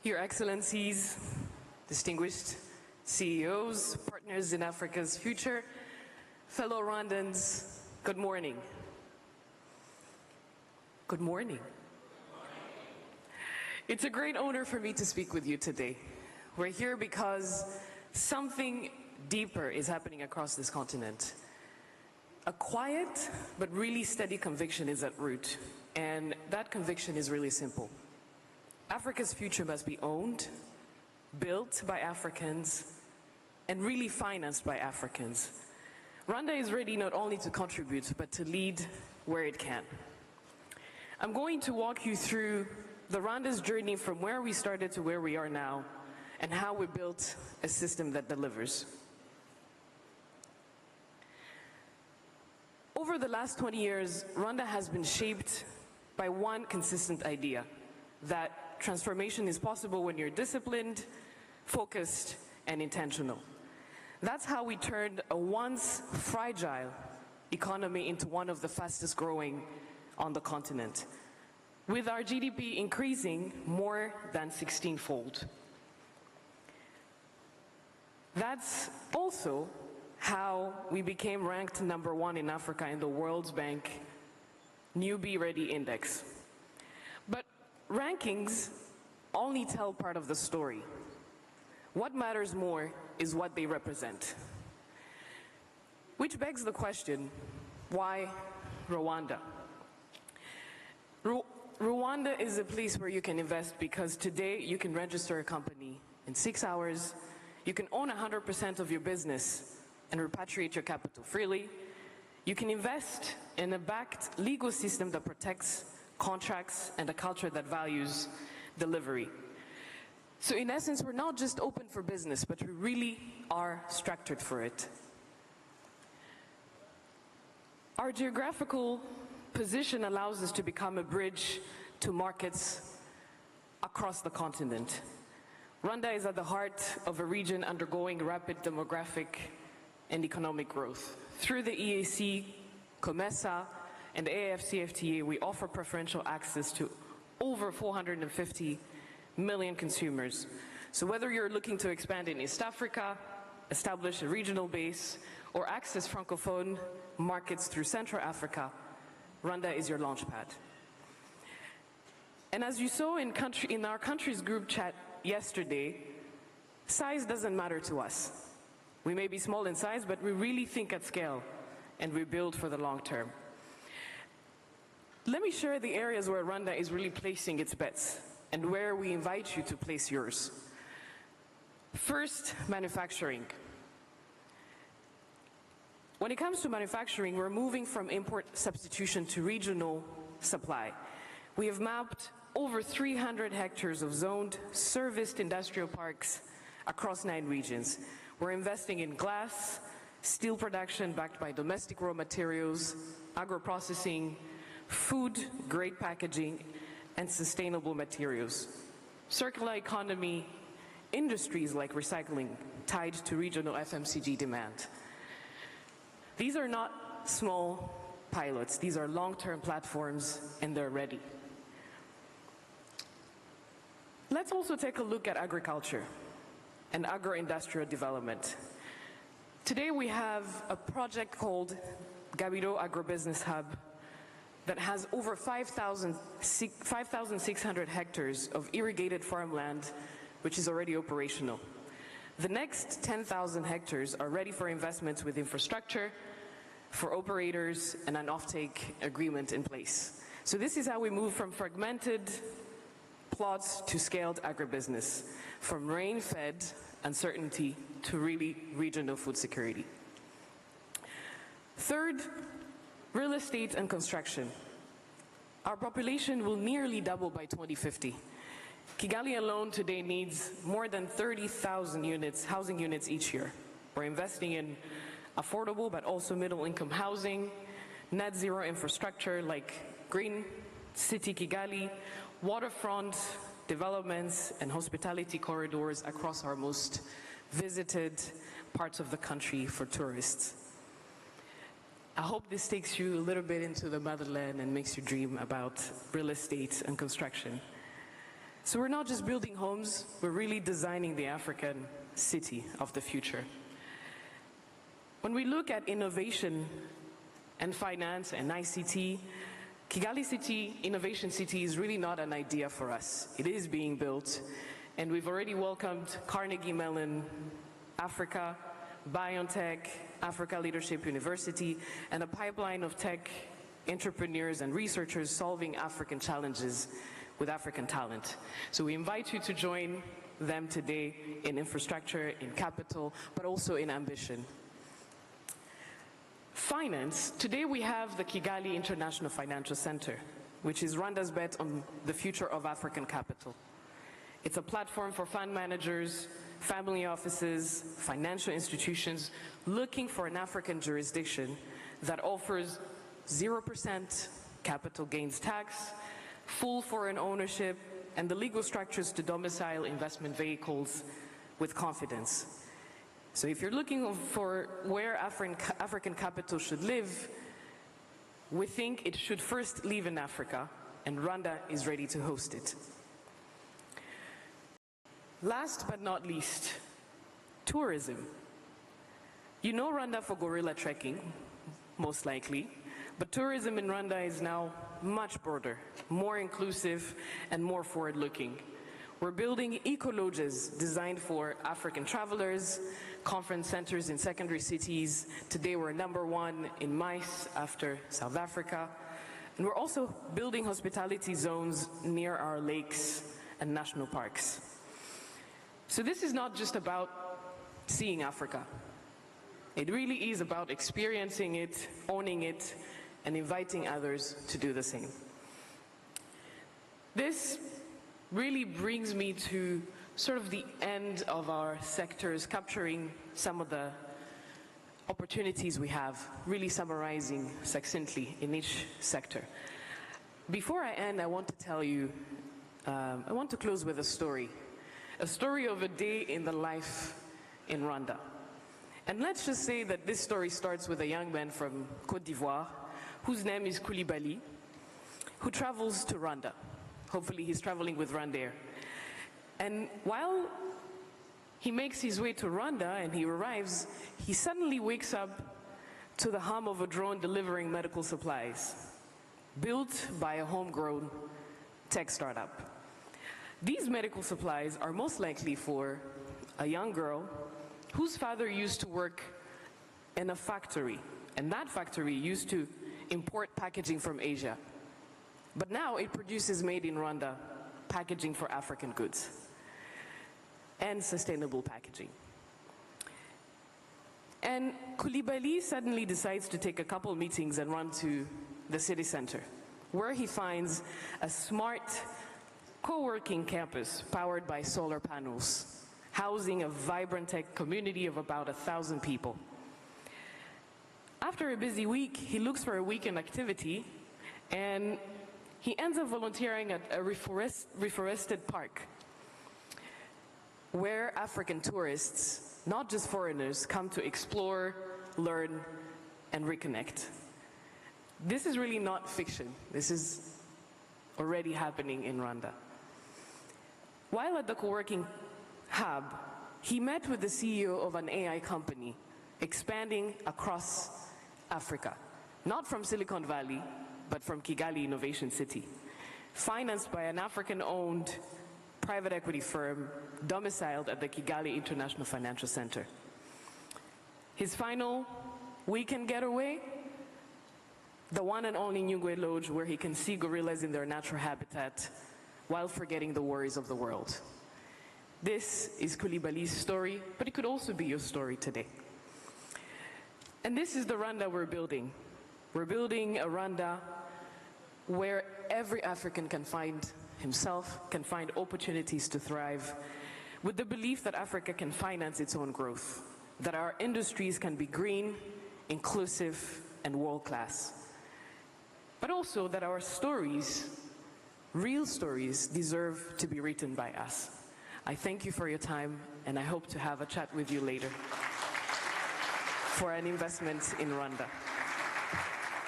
Your Excellencies, distinguished CEOs, partners in Africa's future, fellow Rwandans, good morning. Good morning. It's a great honor for me to speak with you today. We're here because something deeper is happening across this continent. A quiet but really steady conviction is at root, and that conviction is really simple. Africa's future must be owned, built by Africans, and really financed by Africans. Rwanda is ready not only to contribute, but to lead where it can. I'm going to walk you through the Rwanda's journey from where we started to where we are now, and how we built a system that delivers. Over the last 20 years, Rwanda has been shaped by one consistent idea, that transformation is possible when you're disciplined, focused, and intentional. That's how we turned a once fragile economy into one of the fastest growing on the continent, with our GDP increasing more than 16-fold. That's also how we became ranked #1 in Africa in the World Bank Newbie Ready Index. But rankings only tell part of the story. What matters more is what they represent. Which begs the question, why Rwanda? Rwanda is a place where you can invest because today you can register a company in 6 hours, you can own 100% of your business and repatriate your capital freely. You can invest in a backed legal system that protects contracts and a culture that values delivery. So in essence, we're not just open for business, but we really are structured for it. Our geographical position allows us to become a bridge to markets across the continent. Rwanda is at the heart of a region undergoing rapid demographic and economic growth. Through the EAC, COMESA, and the AFCFTA, we offer preferential access to over 450 million consumers. So whether you're looking to expand in East Africa, establish a regional base, or access Francophone markets through Central Africa, Rwanda is your launchpad. And as you saw in our country's group chat yesterday, size doesn't matter to us. We may be small in size, but we really think at scale, and we build for the long term. Let me share the areas where Rwanda is really placing its bets, and where we invite you to place yours. First, manufacturing. When it comes to manufacturing, we're moving from import substitution to regional supply. We have mapped over 300 hectares of zoned, serviced industrial parks across 9 regions. We're investing in glass, steel production backed by domestic raw materials, agro-processing, food-grade packaging, and sustainable materials. Circular economy, industries like recycling tied to regional FMCG demand. These are not small pilots, these are long-term platforms, and they're ready. Let's also take a look at agriculture and agro-industrial development. Today we have a project called Gabiro Agribusiness Hub that has over 5,600 hectares of irrigated farmland, which is already operational. The next 10,000 hectares are ready for investments with infrastructure, for operators, and an offtake agreement in place. So this is how we move from fragmented plots to scaled agribusiness, from rain-fed uncertainty to really regional food security. Third, real estate and construction. Our population will nearly double by 2050. Kigali alone today needs more than 30,000 units, housing units each year. We're investing in affordable but also middle-income housing, net zero infrastructure like Green City Kigali, waterfront developments, and hospitality corridors across our most visited parts of the country for tourists. I hope this takes you a little bit into the motherland and makes you dream about real estate and construction. So we're not just building homes, we're really designing the African city of the future. When we look at innovation and finance and ICT, Kigali City, Innovation City, is really not an idea for us. It is being built, and we've already welcomed Carnegie Mellon Africa, BioNTech, Africa Leadership University, and a pipeline of tech entrepreneurs and researchers solving African challenges with African talent. So we invite you to join them today in infrastructure, in capital, but also in ambition. Finance, today we have the Kigali International Financial Center, which is Rwanda's bet on the future of African capital. It's a platform for fund managers, family offices, financial institutions looking for an African jurisdiction that offers 0% capital gains tax, full foreign ownership, and the legal structures to domicile investment vehicles with confidence. So if you're looking for where African capital should live, we think it should first live in Africa, and Rwanda is ready to host it. Last but not least, tourism. You know Rwanda for gorilla trekking, most likely, but tourism in Rwanda is now much broader, more inclusive, and more forward-looking. We're building eco-lodges designed for African travelers, conference centers in secondary cities. Today we're #1 in MICE after South Africa. And we're also building hospitality zones near our lakes and national parks. So this is not just about seeing Africa. It really is about experiencing it, owning it, and inviting others to do the same. This really brings me to sort of the end of our sectors, capturing some of the opportunities we have, really summarizing succinctly in each sector. Before I end, I want to tell you, I want to close with a story of a day in the life in Rwanda. And let's just say that this story starts with a young man from Côte d'Ivoire, whose name is Koulibaly, who travels to Rwanda. Hopefully he's traveling with Rwandair. And while he makes his way to Rwanda and he arrives, he suddenly wakes up to the hum of a drone delivering medical supplies, built by a homegrown tech startup. These medical supplies are most likely for a young girl whose father used to work in a factory, and that factory used to import packaging from Asia. But now it produces made in Rwanda packaging for African goods and sustainable packaging. And Koulibaly suddenly decides to take a couple meetings and run to the city center, where he finds a smart co-working campus powered by solar panels, housing a vibrant tech community of about 1,000 people. After a busy week, he looks for a weekend activity, and he ends up volunteering at a reforested park, where African tourists, not just foreigners, come to explore, learn, and reconnect. This is really not fiction. This is already happening in Rwanda. While at the co-working hub, he met with the CEO of an AI company expanding across Africa, not from Silicon Valley, but from Kigali Innovation City, financed by an African-owned private equity firm domiciled at the Kigali International Financial Center. His final weekend getaway, the one and only Nyungwe Lodge, where he can see gorillas in their natural habitat while forgetting the worries of the world. This is Koulibaly's story, but it could also be your story today. And this is the Rwanda we're building. We're building a Rwanda where every African can find himself, can find opportunities to thrive, with the belief that Africa can finance its own growth, that our industries can be green, inclusive, and world-class, but also that our stories, real stories, deserve to be written by us. I thank you for your time, and I hope to have a chat with you later for an investment in Rwanda.